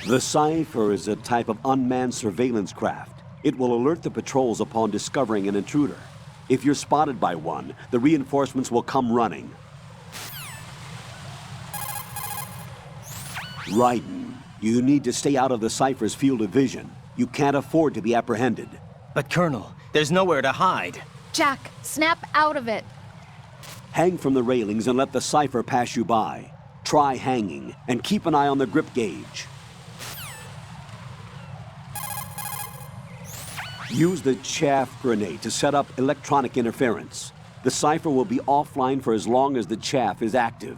The Cypher is a type of unmanned surveillance craft. It will alert the patrols upon discovering an intruder. If you're spotted by one, the reinforcements will come running. Raiden, you need to stay out of the Cypher's field of vision. You can't afford to be apprehended. But Colonel, there's nowhere to hide. Jack, snap out of it. Hang from the railings and let the Cypher pass you by. Try hanging, and keep an eye on the grip gauge. Use the chaff grenade to set up electronic interference. The Cypher will be offline for as long as the chaff is active.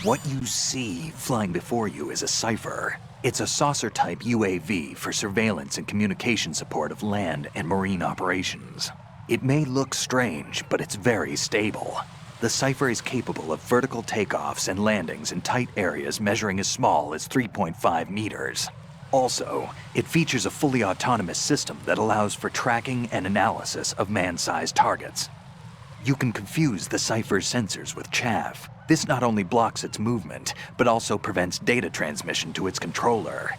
What you see flying before you is a Cypher. It's a saucer-type UAV for surveillance and communication support of land and marine operations. It may look strange, but it's very stable. The Cypher is capable of vertical takeoffs and landings in tight areas measuring as small as 3.5 meters. Also, it features a fully autonomous system that allows for tracking and analysis of man-sized targets. You can confuse the Cypher's sensors with chaff. This not only blocks its movement, but also prevents data transmission to its controller.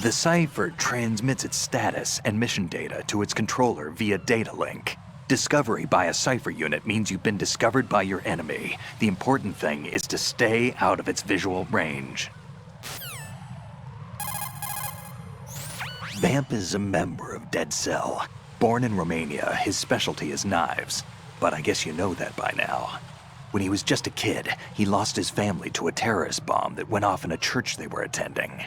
The Cypher transmits its status and mission data to its controller via data link. Discovery by a Cypher unit means you've been discovered by your enemy. The important thing is to stay out of its visual range. Vamp is a member of Dead Cell. Born in Romania, his specialty is knives. But I guess you know that by now. When he was just a kid, he lost his family to a terrorist bomb that went off in a church they were attending.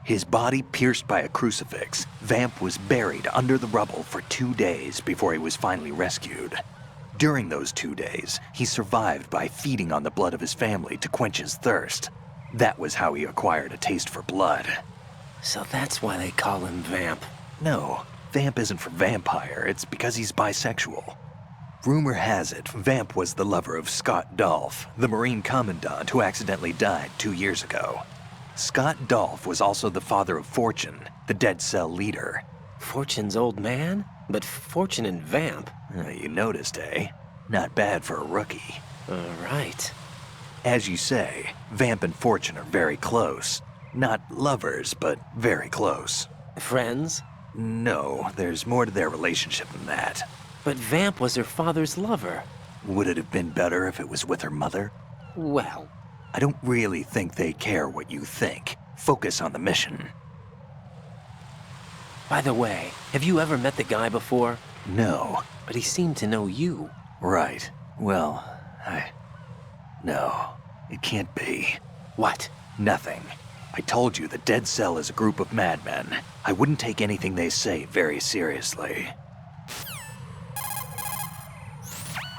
His body pierced by a crucifix, Vamp was buried under the rubble for 2 days before he was finally rescued. During those 2 days, he survived by feeding on the blood of his family to quench his thirst. That was how he acquired a taste for blood. So that's why they call him Vamp. No, Vamp isn't for vampire, it's because he's bisexual. Rumor has it, Vamp was the lover of Scott Dolph, the Marine Commandant who accidentally died 2 years ago. Scott Dolph was also the father of Fortune, the Dead Cell leader. Fortune's old man? But Fortune and Vamp? You noticed, eh? Not bad for a rookie. Right. As you say, Vamp and Fortune are very close. Not lovers, but very close. Friends? No, there's more to their relationship than that. But Vamp was her father's lover. Would it have been better if it was with her mother? Well, I don't really think they care what you think. Focus on the mission. by the way, have you ever met the guy before? No. But he seemed to know you. Right. Well, No, it can't be. What? Nothing. I told you the Dead Cell is a group of madmen. I wouldn't take anything they say very seriously.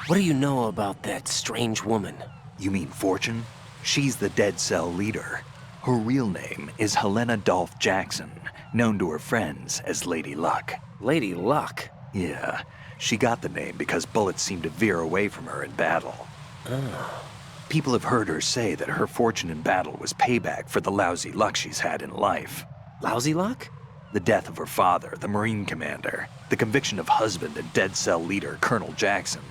What do you know about that strange woman? You mean Fortune? She's the Dead Cell leader. Her real name is Helena Dolph Jackson, known to her friends as Lady Luck. Lady Luck? Yeah, she got the name because bullets seemed to veer away from her in battle. Oh. People have heard her say that her fortune in battle was payback for the lousy luck she's had in life. Lousy luck? The death of her father, the Marine commander, the conviction of husband and Dead Cell leader Colonel Jackson.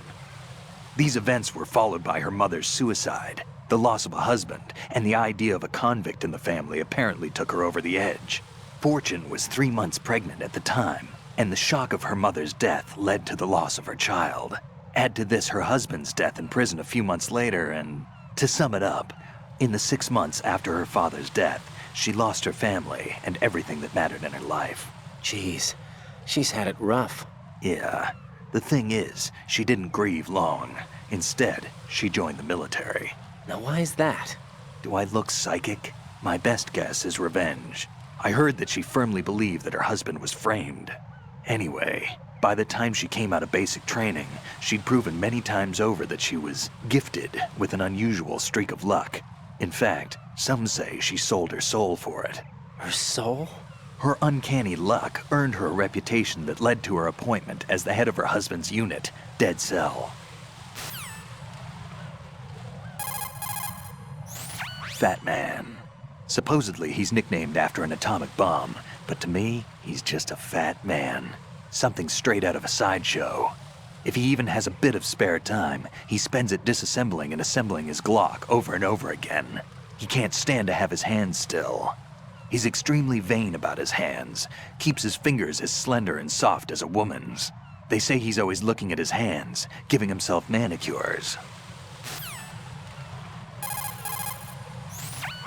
These events were followed by her mother's suicide, the loss of a husband, and the idea of a convict in the family apparently took her over the edge. Fortune was 3 months pregnant at the time, and the shock of her mother's death led to the loss of her child. Add to this her husband's death in prison a few months later, and to sum it up, in the 6 months after her father's death, she lost her family and everything that mattered in her life. Jeez, she's had it rough. Yeah. The thing is, she didn't grieve long. Instead, she joined the military. Now why is that? Do I look psychic? My best guess is revenge. I heard that she firmly believed that her husband was framed. Anyway, by the time she came out of basic training, she'd proven many times over that she was gifted with an unusual streak of luck. In fact, some say she sold her soul for it. Her soul? Her uncanny luck earned her a reputation that led to her appointment as the head of her husband's unit, Dead Cell. Fat Man. Supposedly, he's nicknamed after an atomic bomb, but to me, he's just a fat man. Something straight out of a sideshow. If he even has a bit of spare time, he spends it disassembling and assembling his Glock over and over again. He can't stand to have his hands still. He's extremely vain about his hands, keeps his fingers as slender and soft as a woman's. They say he's always looking at his hands, giving himself manicures.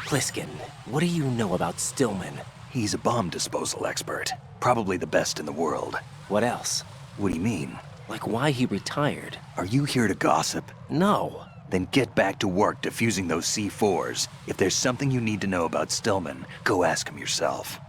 Pliskin, what do you know about Stillman? He's a bomb disposal expert, probably the best in the world. What else? What do you mean? Like why he retired? Are you here to gossip? No. Then get back to work defusing those C4s. If there's something you need to know about Stillman, go ask him yourself.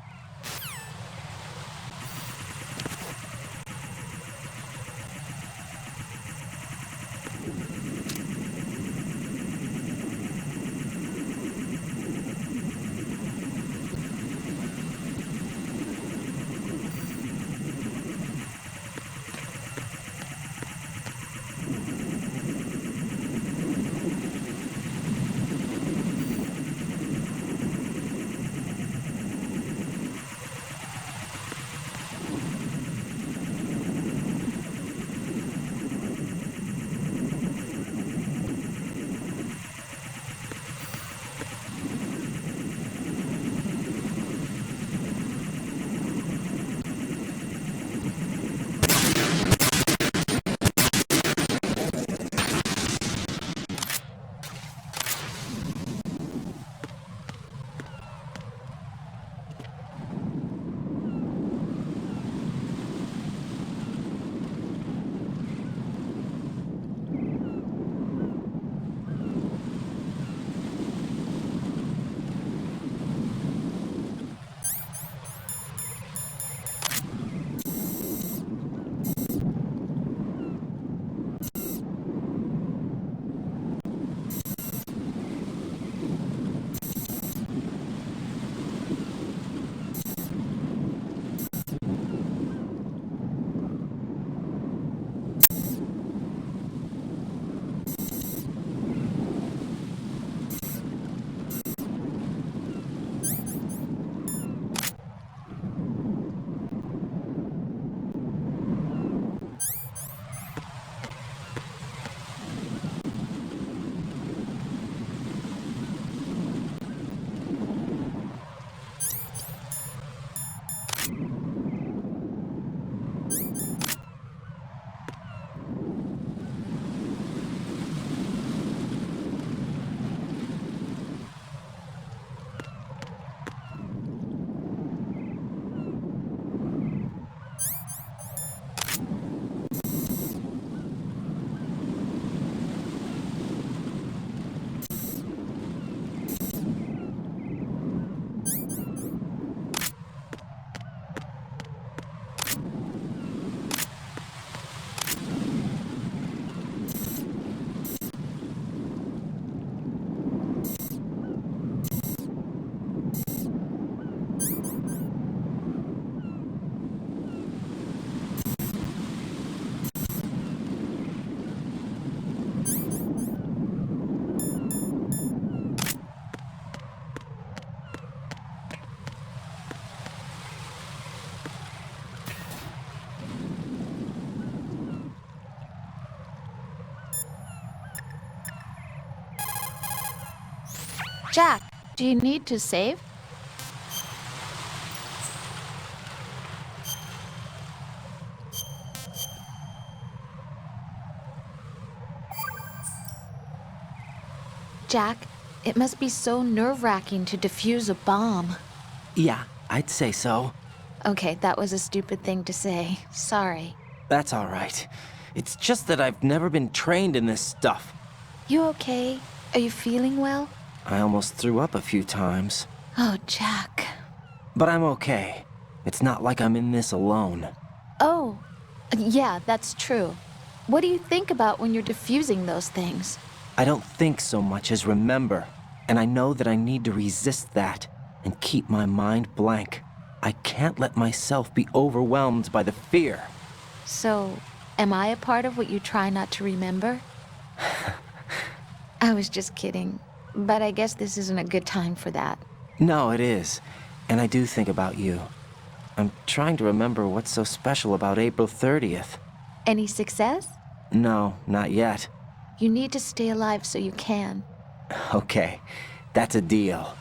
Jack, do you need to save? Jack, it must be so nerve-wracking to defuse a bomb. Yeah, I'd say so. Okay, that was a stupid thing to say. Sorry. That's all right. It's just that I've never been trained in this stuff. You okay? Are you feeling well? I almost threw up a few times. Oh, Jack. But I'm okay. It's not like I'm in this alone. Oh, yeah, that's true. What do you think about when you're defusing those things? I don't think so much as remember, and I know that I need to resist that and keep my mind blank. I can't let myself be overwhelmed by the fear. So, am I a part of what you try not to remember? I was just kidding, but I guess this isn't a good time for that. No, it is. And I do think about you. I'm trying to remember what's so special about April 30th. Any success? No, not yet. You need to stay alive so you can. Okay, that's a deal.